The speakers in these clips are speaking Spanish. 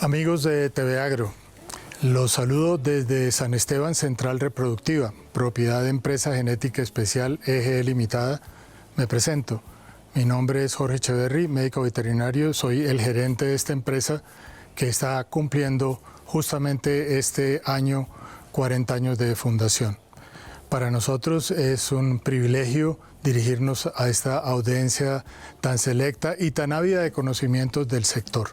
Amigos de TV Agro, los saludo desde San Esteban Central Reproductiva, propiedad de Empresa Genética Especial EGE Limitada. Me presento. Mi nombre es Jorge Echeverry, médico veterinario. Soy el gerente de esta empresa que está cumpliendo justamente este año 40 años de fundación. Para nosotros es un privilegio dirigirnos a esta audiencia tan selecta y tan ávida de conocimientos del sector.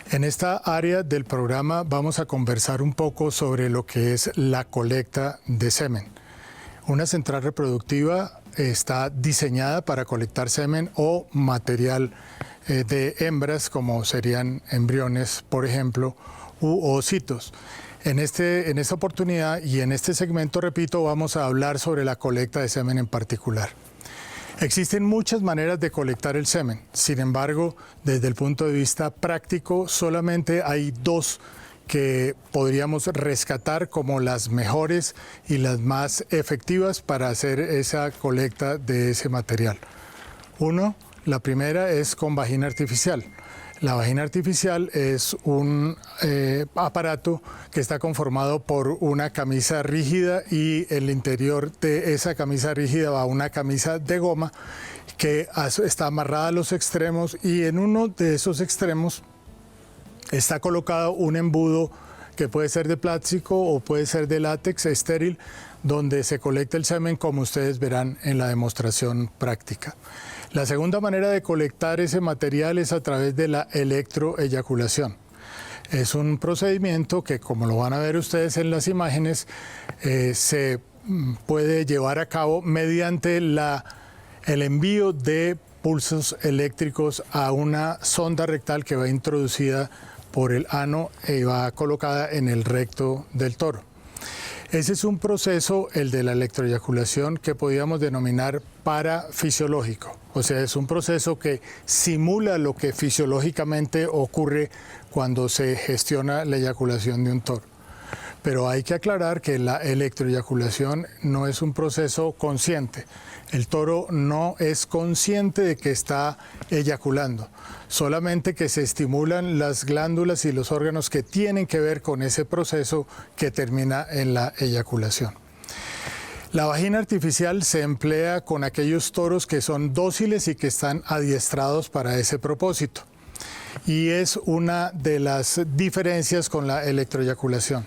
En esta área del programa vamos a conversar un poco sobre lo que es la colecta de semen. Una central reproductiva está diseñada para colectar semen o material de hembras, como serían embriones, por ejemplo, u ocitos. En esta oportunidad y en este segmento, repito, vamos a hablar sobre la colecta de semen en particular. Existen muchas maneras de colectar el semen. Sin embargo, desde el punto de vista práctico, solamente hay dos que podríamos rescatar como las mejores y las más efectivas para hacer esa colecta de ese material. La primera es con vagina artificial. La vagina artificial es un aparato que está conformado por una camisa rígida y el interior de esa camisa rígida va una camisa de goma que está amarrada a los extremos, y en uno de esos extremos está colocado un embudo que puede ser de plástico o puede ser de látex estéril, donde se colecta el semen, como ustedes verán en la demostración práctica. La segunda manera de colectar ese material es a través de la electroeyaculación. Es un procedimiento que, como lo van a ver ustedes en las imágenes, se puede llevar a cabo mediante el envío de pulsos eléctricos a una sonda rectal que va introducida por el ano y va colocada en el recto del toro. Ese es un proceso, el de la electroeyaculación, que podríamos denominar parafisiológico. O sea, es un proceso que simula lo que fisiológicamente ocurre cuando se gestiona la eyaculación de un toro. Pero hay que aclarar que la electroeyaculación no es un proceso consciente. El toro no es consciente de que está eyaculando, solamente que se estimulan las glándulas y los órganos que tienen que ver con ese proceso que termina en la eyaculación. La vagina artificial se emplea con aquellos toros que son dóciles y que están adiestrados para ese propósito. Y es una de las diferencias con la electroeyaculación.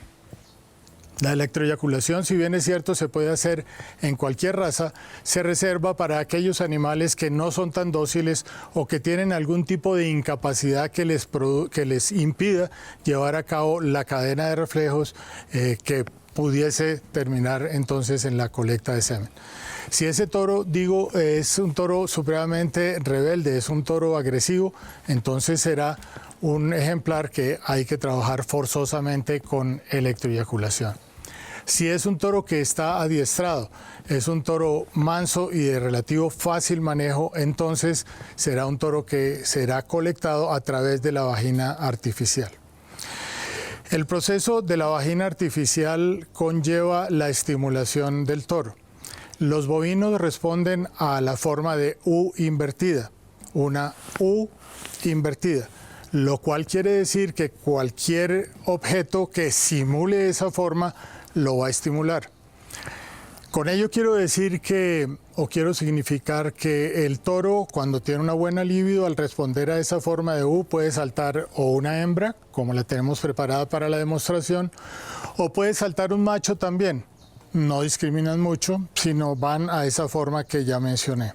La electroeyaculación, si bien es cierto, se puede hacer en cualquier raza, se reserva para aquellos animales que no son tan dóciles o que tienen algún tipo de incapacidad que les impida llevar a cabo la cadena de reflejos que pudiese terminar entonces en la colecta de semen. Si ese toro, es un toro supremamente rebelde, es un toro agresivo, entonces será un ejemplar que hay que trabajar forzosamente con electroeyaculación. Si es un toro que está adiestrado, es un toro manso y de relativo fácil manejo, entonces será un toro que será colectado a través de la vagina artificial. El proceso de la vagina artificial conlleva la estimulación del toro. Los bovinos responden a la forma de U invertida, una U invertida, lo cual quiere decir que cualquier objeto que simule esa forma lo va a estimular. Con ello quiero decir quiero significar que el toro, cuando tiene una buena libido, al responder a esa forma de U, puede saltar o una hembra, como la tenemos preparada para la demostración, o puede saltar un macho también. No discriminan mucho, sino van a esa forma que ya mencioné.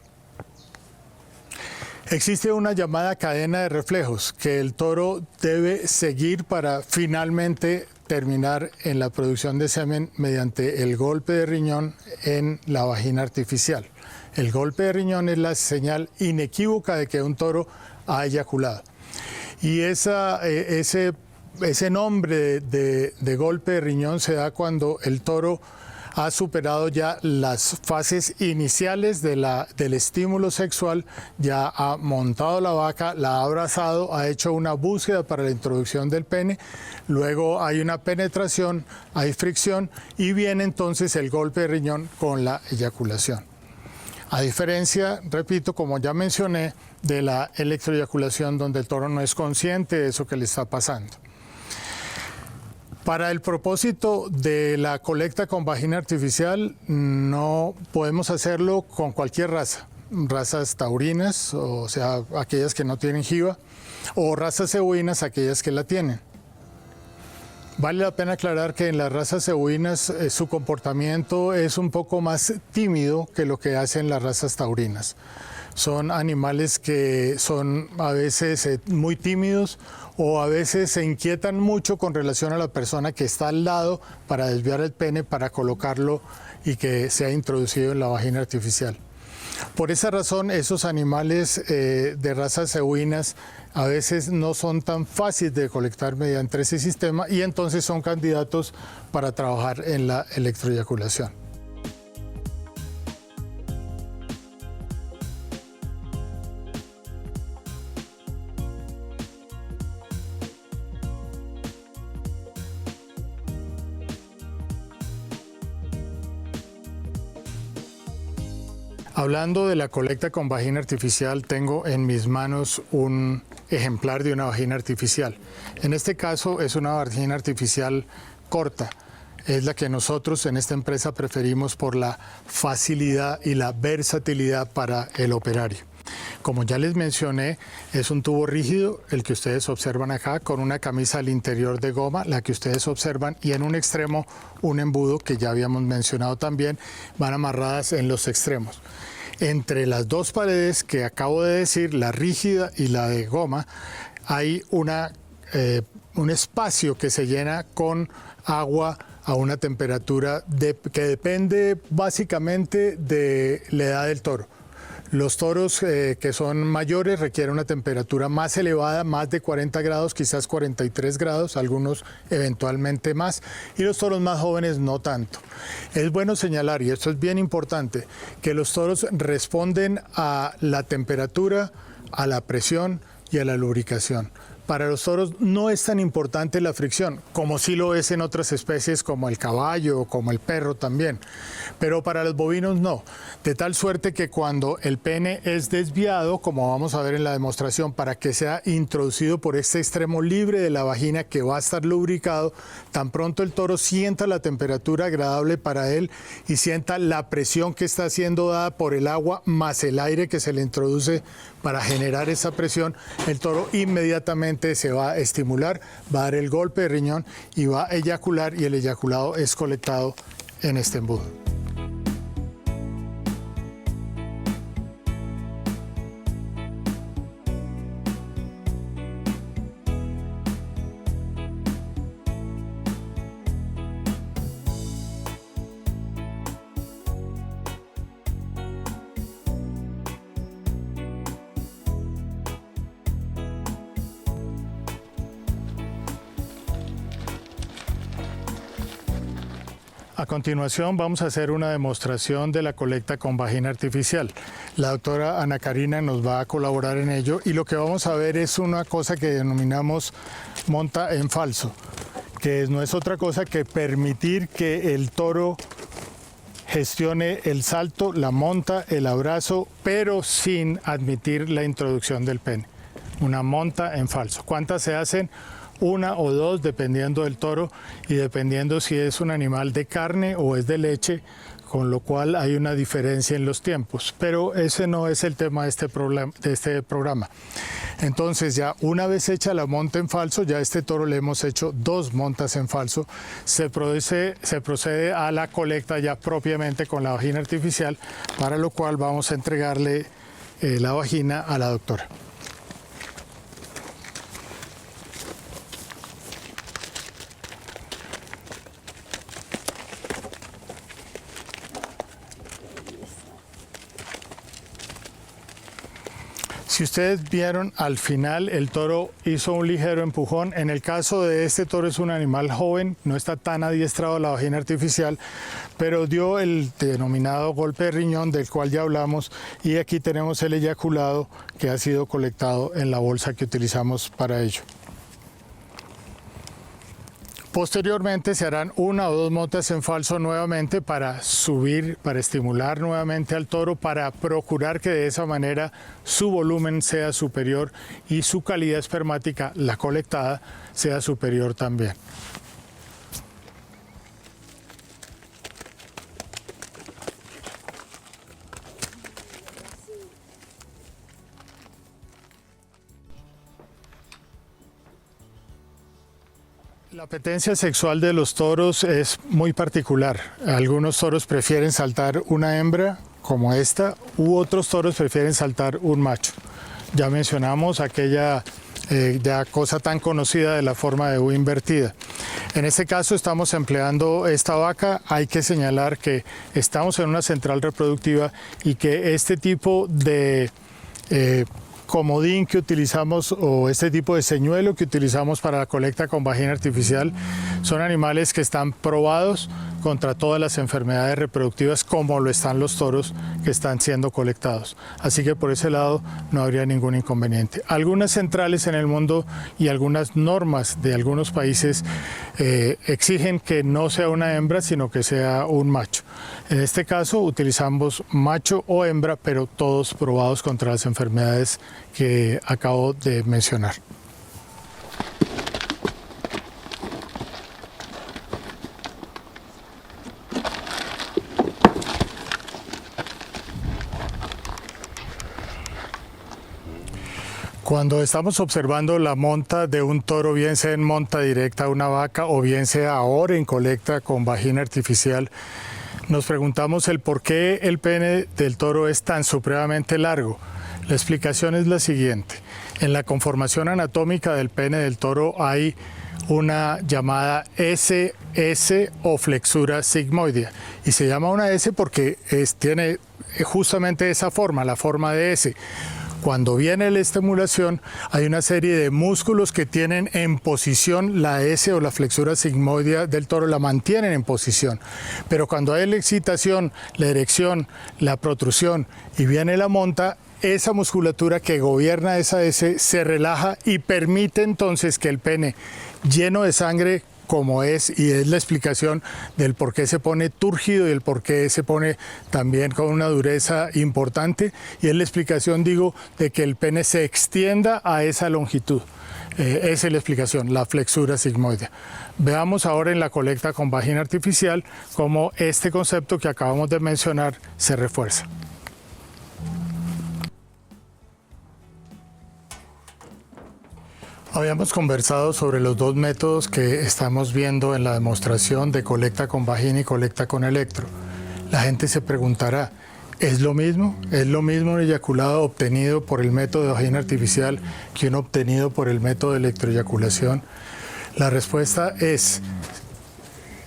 Existe una llamada cadena de reflejos que el toro debe seguir para finalmente terminar en la producción de semen mediante el golpe de riñón en la vagina artificial. El golpe de riñón es la señal inequívoca de que un toro ha eyaculado. Y ese nombre de golpe de riñón se da cuando el toro ha superado ya las fases iniciales del estímulo sexual, ya ha montado la vaca, la ha abrazado, ha hecho una búsqueda para la introducción del pene, luego hay una penetración, hay fricción y viene entonces el golpe de riñón con la eyaculación. A diferencia, repito, como ya mencioné, de la electroeyaculación donde el toro no es consciente de eso que le está pasando. Para el propósito de la colecta con vagina artificial no podemos hacerlo con cualquier raza. Razas taurinas, o sea, aquellas que no tienen jiba, o razas cebuinas, aquellas que la tienen. Vale la pena aclarar que en las razas cebuinas su comportamiento es un poco más tímido que lo que hacen las razas taurinas. Son animales que son a veces muy tímidos o a veces se inquietan mucho con relación a la persona que está al lado para desviar el pene para colocarlo y que sea introducido en la vagina artificial. Por esa razón, esos animales de razas cebuinas a veces no son tan fáciles de colectar mediante ese sistema y entonces son candidatos para trabajar en la electroeyaculación. Hablando de la colecta con vagina artificial, tengo en mis manos un ejemplar de una vagina artificial. En este caso es una vagina artificial corta. Es la que nosotros en esta empresa preferimos por la facilidad y la versatilidad para el operario. Como ya les mencioné, es un tubo rígido, el que ustedes observan acá, con una camisa al interior de goma, la que ustedes observan, y en un extremo un embudo que ya habíamos mencionado también, van amarradas en los extremos. Entre las dos paredes que acabo de decir, la rígida y la de goma, hay un espacio que se llena con agua a una temperatura que depende básicamente de la edad del toro. Los toros que son mayores requieren una temperatura más elevada, más de 40 grados, quizás 43 grados, algunos eventualmente más, y los toros más jóvenes no tanto. Es bueno señalar, y esto es bien importante, que los toros responden a la temperatura, a la presión y a la lubricación. Para los toros no es tan importante la fricción, como sí lo es en otras especies como el caballo o como el perro también, pero para los bovinos no, de tal suerte que cuando el pene es desviado, como vamos a ver en la demostración, para que sea introducido por este extremo libre de la vagina que va a estar lubricado, tan pronto el toro sienta la temperatura agradable para él y sienta la presión que está siendo dada por el agua más el aire que se le introduce para generar esa presión, el toro inmediatamente se va a estimular, va a dar el golpe de riñón y va a eyacular, y el eyaculado es colectado en este embudo. A continuación vamos a hacer una demostración de la colecta con vagina artificial. La doctora Ana Karina nos va a colaborar en ello y lo que vamos a ver es una cosa que denominamos monta en falso, que no es otra cosa que permitir que el toro gestione el salto, la monta, el abrazo, pero sin admitir la introducción del pene. Una monta en falso. ¿Cuántas se hacen? Una o dos, dependiendo del toro y dependiendo si es un animal de carne o es de leche, con lo cual hay una diferencia en los tiempos. Pero ese no es el tema de este programa. Entonces, ya una vez hecha la monta en falso, ya a este toro le hemos hecho 2 montas en falso, se procede a la colecta ya propiamente con la vagina artificial, para lo cual vamos a entregarle la vagina a la doctora. Si ustedes vieron al final, el toro hizo un ligero empujón. En el caso de este toro es un animal joven, no está tan adiestrado a la vagina artificial, pero dio el denominado golpe de riñón del cual ya hablamos, y aquí tenemos el eyaculado que ha sido colectado en la bolsa que utilizamos para ello. Posteriormente se harán 1 o 2 montas en falso nuevamente para subir, para estimular nuevamente al toro, para procurar que de esa manera su volumen sea superior y su calidad espermática, la colectada, sea superior también. La apetencia sexual de los toros es muy particular. Algunos toros prefieren saltar una hembra como esta, u otros toros prefieren saltar un macho. Ya mencionamos aquella ya cosa tan conocida de la forma de U invertida. En este caso estamos empleando esta vaca. Hay que señalar que estamos en una central reproductiva y que este tipo de comodín que utilizamos o este tipo de señuelo que utilizamos para la colecta con vagina artificial son animales que están probados contra todas las enfermedades reproductivas, como lo están los toros que están siendo colectados. Así que por ese lado no habría ningún inconveniente. Algunas centrales en el mundo y algunas normas de algunos países exigen que no sea una hembra, sino que sea un macho. En este caso utilizamos macho o hembra, pero todos probados contra las enfermedades que acabo de mencionar. Cuando estamos observando la monta de un toro, bien sea en monta directa a una vaca o bien sea ahora en colecta con vagina artificial, nos preguntamos el por qué el pene del toro es tan supremamente largo. La explicación es la siguiente. En la conformación anatómica del pene del toro hay una llamada SS o flexura sigmoidea. Y se llama una S porque tiene justamente esa forma, la forma de S. Cuando viene la estimulación, hay una serie de músculos que tienen en posición la S o la flexura sigmoidea del toro, la mantienen en posición. Pero cuando hay la excitación, la erección, la protrusión y viene la monta, esa musculatura que gobierna esa S se relaja y permite entonces que el pene lleno de sangre, como es, y es la explicación del por qué se pone túrgido y el por qué se pone también con una dureza importante, y es la explicación, digo, de que el pene se extienda a esa longitud. Esa es la explicación, la flexura sigmoidea. Veamos ahora en la colecta con vagina artificial cómo este concepto que acabamos de mencionar se refuerza. Habíamos conversado sobre los dos métodos que estamos viendo en la demostración de colecta con vagina y colecta con electro. La gente se preguntará, ¿es lo mismo? ¿Es lo mismo un eyaculado obtenido por el método de vagina artificial que uno obtenido por el método de electroeyaculación? La respuesta es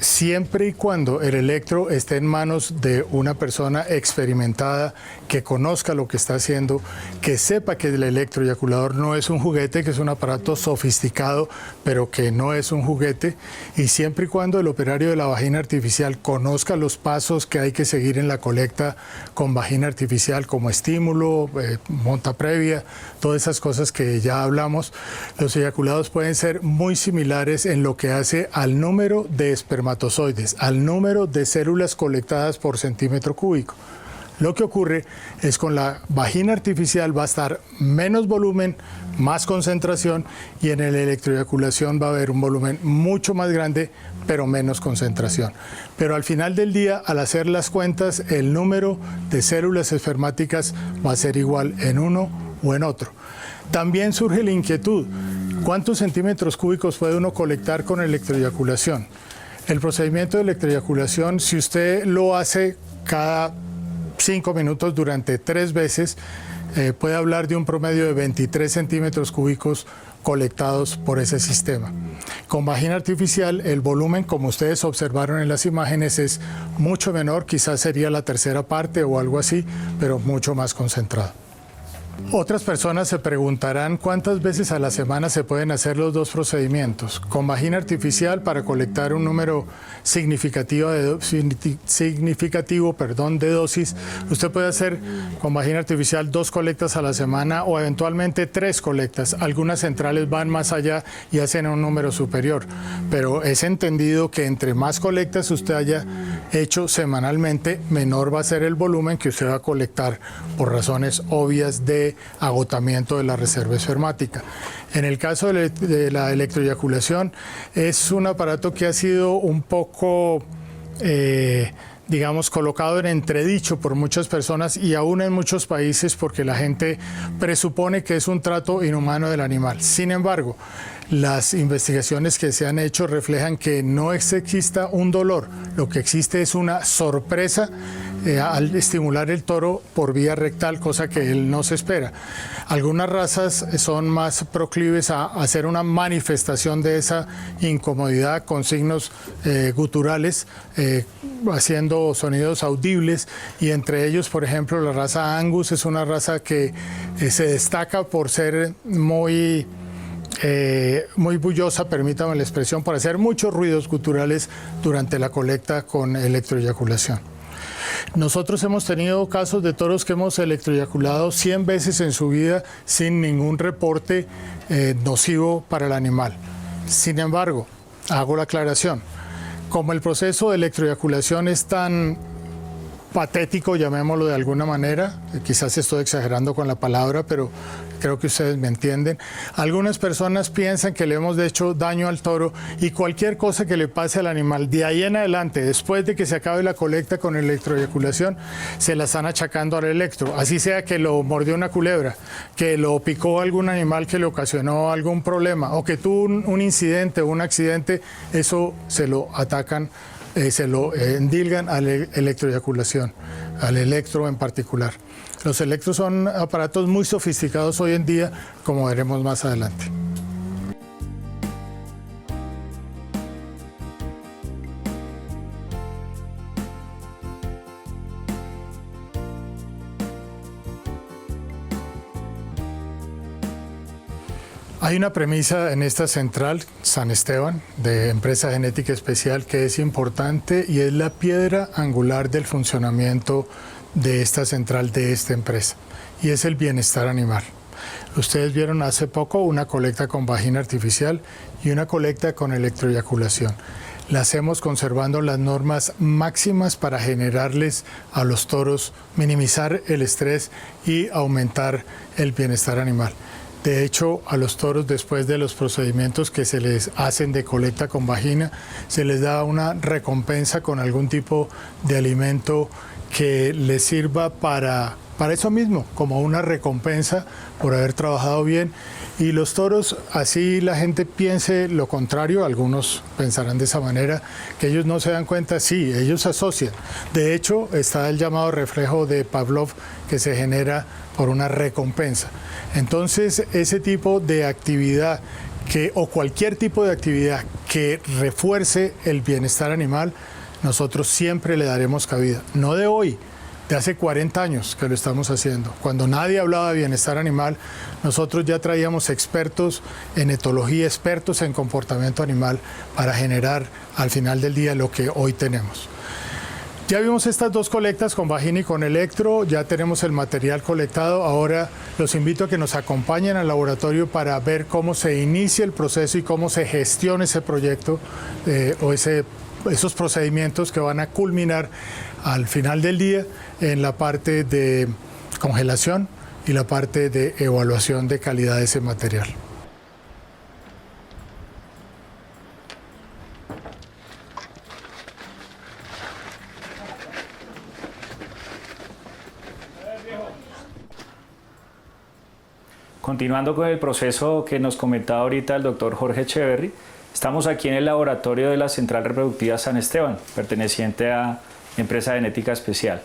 siempre y cuando el electro esté en manos de una persona experimentada, que conozca lo que está haciendo, que sepa que el electroeyaculador no es un juguete, que es un aparato sofisticado, pero que no es un juguete, y siempre y cuando el operario de la vagina artificial conozca los pasos que hay que seguir en la colecta con vagina artificial, como estímulo, monta previa, todas esas cosas que ya hablamos, los eyaculados pueden ser muy similares en lo que hace al número de espermatozoides, al número de células colectadas por centímetro cúbico. Lo que ocurre es con la vagina artificial va a estar menos volumen, más concentración, y en la electroeyaculación va a haber un volumen mucho más grande, pero menos concentración. Pero al final del día, al hacer las cuentas, el número de células espermáticas va a ser igual en uno o en otro. También surge la inquietud, ¿cuántos centímetros cúbicos puede uno colectar con electroeyaculación? El procedimiento de electroeyaculación, si usted lo hace cada 5 minutos durante 3 veces, puede hablar de un promedio de 23 centímetros cúbicos colectados por ese sistema. Con vagina artificial, el volumen, como ustedes observaron en las imágenes, es mucho menor, quizás sería la tercera parte o algo así, pero mucho más concentrado. Otras personas se preguntarán cuántas veces a la semana se pueden hacer los dos procedimientos. Con vagina artificial, para colectar un número significativo de dosis, usted puede hacer con vagina artificial 2 colectas a la semana o eventualmente 3 colectas. Algunas centrales van más allá y hacen un número superior, pero es entendido que entre más colectas usted haya hecho semanalmente, menor va a ser el volumen que usted va a colectar por razones obvias de agotamiento de la reserva espermática. En el caso de la electroeyaculación, es un aparato que ha sido un poco, digamos, colocado en entredicho por muchas personas y aún en muchos países, porque la gente presupone que es un trato inhumano del animal. Sin embargo, Las investigaciones que se han hecho reflejan que no exista un dolor, lo que existe es una sorpresa al estimular el toro por vía rectal, cosa que él no se espera. Algunas razas son más proclives a hacer una manifestación de esa incomodidad con signos guturales, haciendo sonidos audibles, y entre ellos, por ejemplo, la raza Angus es una raza que se destaca por ser muy bullosa, permítame la expresión, por hacer muchos ruidos guturales durante la colecta con electroeyaculación. Nosotros hemos tenido casos de toros que hemos electroeyaculado 100 veces en su vida sin ningún reporte nocivo para el animal. Sin embargo, hago la aclaración, como el proceso de electroeyaculación es tan patético, llamémoslo de alguna manera, quizás estoy exagerando con la palabra, pero creo que ustedes me entienden. Algunas personas piensan que le hemos hecho daño al toro y cualquier cosa que le pase al animal, de ahí en adelante, después de que se acabe la colecta con electroeyaculación, se la están achacando al electro. Así sea que lo mordió una culebra, que lo picó algún animal que le ocasionó algún problema o que tuvo un incidente o un accidente, eso se lo atacan, se lo endilgan a la electroeyaculación, al electro en particular. Los electros son aparatos muy sofisticados hoy en día, como veremos más adelante. Hay una premisa en esta central, San Esteban, de Empresa Genética Especial, que es importante y es la piedra angular del funcionamiento de esta central, de esta empresa, y es el bienestar animal. Ustedes vieron hace poco una colecta con vagina artificial y una colecta con electroeyaculación. La hacemos conservando las normas máximas para generarles a los toros, minimizar el estrés y aumentar el bienestar animal. De hecho, a los toros, después de los procedimientos que se les hacen de colecta con vagina, se les da una recompensa con algún tipo de alimento que les sirva para eso mismo, como una recompensa por haber trabajado bien. Y los toros, así la gente piense lo contrario, algunos pensarán de esa manera, que ellos no se dan cuenta, sí, ellos se asocian. De hecho, está el llamado reflejo de Pavlov, que se genera por una recompensa. Entonces, ese tipo de actividad o cualquier tipo de actividad que refuerce el bienestar animal, nosotros siempre le daremos cabida. No de hoy, de hace 40 años que lo estamos haciendo. Cuando nadie hablaba de bienestar animal, nosotros ya traíamos expertos en etología, expertos en comportamiento animal para generar al final del día lo que hoy tenemos. Ya vimos estas dos colectas con vagina y con electro, ya tenemos el material colectado. Ahora los invito a que nos acompañen al laboratorio para ver cómo se inicia el proceso y cómo se gestiona ese proyecto esos procedimientos que van a culminar al final del día en la parte de congelación y la parte de evaluación de calidad de ese material. Continuando con el proceso que nos comentaba ahorita el doctor Jorge Echeverry, estamos aquí en el laboratorio de la Central Reproductiva San Esteban, perteneciente a Empresa Genética Especial.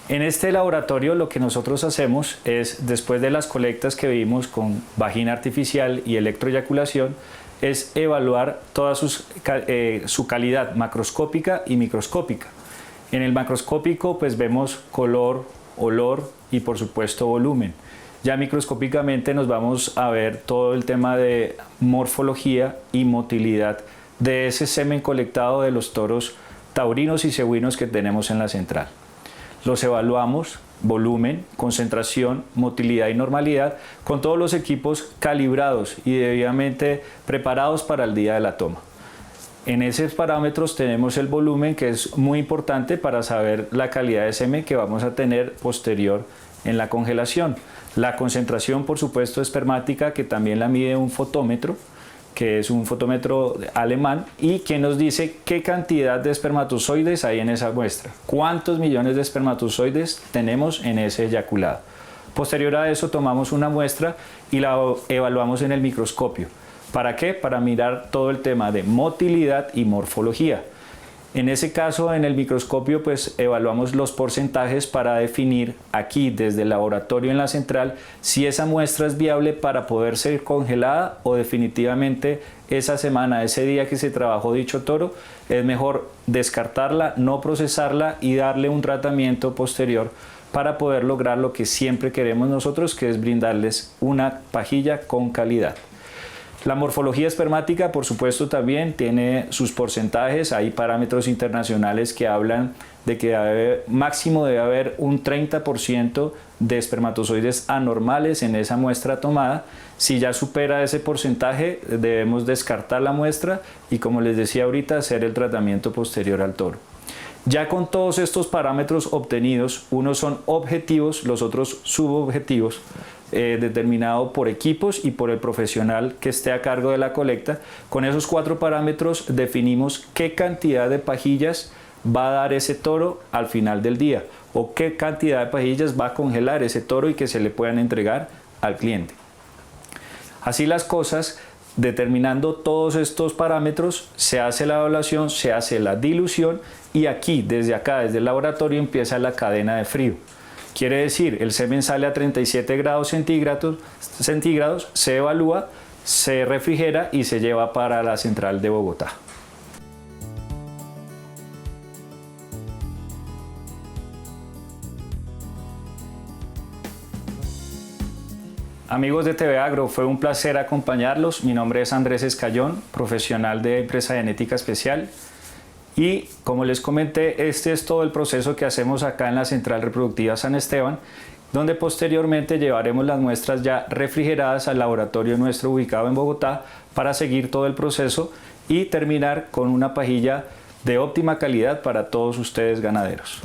En este laboratorio lo que nosotros hacemos es, después de las colectas que vimos con vagina artificial y electroeyaculación, es evaluar toda su calidad macroscópica y microscópica. En el macroscópico pues vemos color, olor y por supuesto volumen. Ya microscópicamente nos vamos a ver todo el tema de morfología y motilidad de ese semen colectado de los toros taurinos y cebuinos que tenemos en la central. Los evaluamos, volumen, concentración, motilidad y normalidad, con todos los equipos calibrados y debidamente preparados para el día de la toma. En esos parámetros tenemos el volumen, que es muy importante para saber la calidad de semen que vamos a tener posterior en la congelación. La concentración, por supuesto, espermática, que también la mide un fotómetro, que es un fotómetro alemán, y que nos dice qué cantidad de espermatozoides hay en esa muestra, cuántos millones de espermatozoides tenemos en ese eyaculado. Posterior a eso tomamos una muestra y la evaluamos en el microscopio. ¿Para qué? Para mirar todo el tema de motilidad y morfología. En ese caso, en el microscopio, pues evaluamos los porcentajes para definir aquí desde el laboratorio en la central si esa muestra es viable para poder ser congelada o definitivamente esa semana, ese día que se trabajó dicho toro, es mejor descartarla, no procesarla y darle un tratamiento posterior para poder lograr lo que siempre queremos nosotros, que es brindarles una pajilla con calidad. La morfología espermática, por supuesto, también tiene sus porcentajes. Hay parámetros internacionales que hablan de que máximo debe haber un 30% de espermatozoides anormales en esa muestra tomada. Si ya supera ese porcentaje, debemos descartar la muestra y, como les decía ahorita, hacer el tratamiento posterior al toro. Ya con todos estos parámetros obtenidos, unos son objetivos, los otros subobjetivos, determinado por equipos y por el profesional que esté a cargo de la colecta. Con esos 4 parámetros definimos qué cantidad de pajillas va a dar ese toro al final del día o qué cantidad de pajillas va a congelar ese toro y que se le puedan entregar al cliente. Así las cosas, determinando todos estos parámetros, se hace la evaluación, se hace la dilución y aquí, desde acá, desde el laboratorio, empieza la cadena de frío. Quiere decir, el semen sale a 37 grados centígrados, se evalúa, se refrigera y se lleva para la central de Bogotá. Amigos de TV Agro, fue un placer acompañarlos. Mi nombre es Andrés Escayón, profesional de Empresa Genética Especial. Y como les comenté, este es todo el proceso que hacemos acá en la Central Reproductiva San Esteban, donde posteriormente llevaremos las muestras ya refrigeradas al laboratorio nuestro ubicado en Bogotá para seguir todo el proceso y terminar con una pajilla de óptima calidad para todos ustedes ganaderos.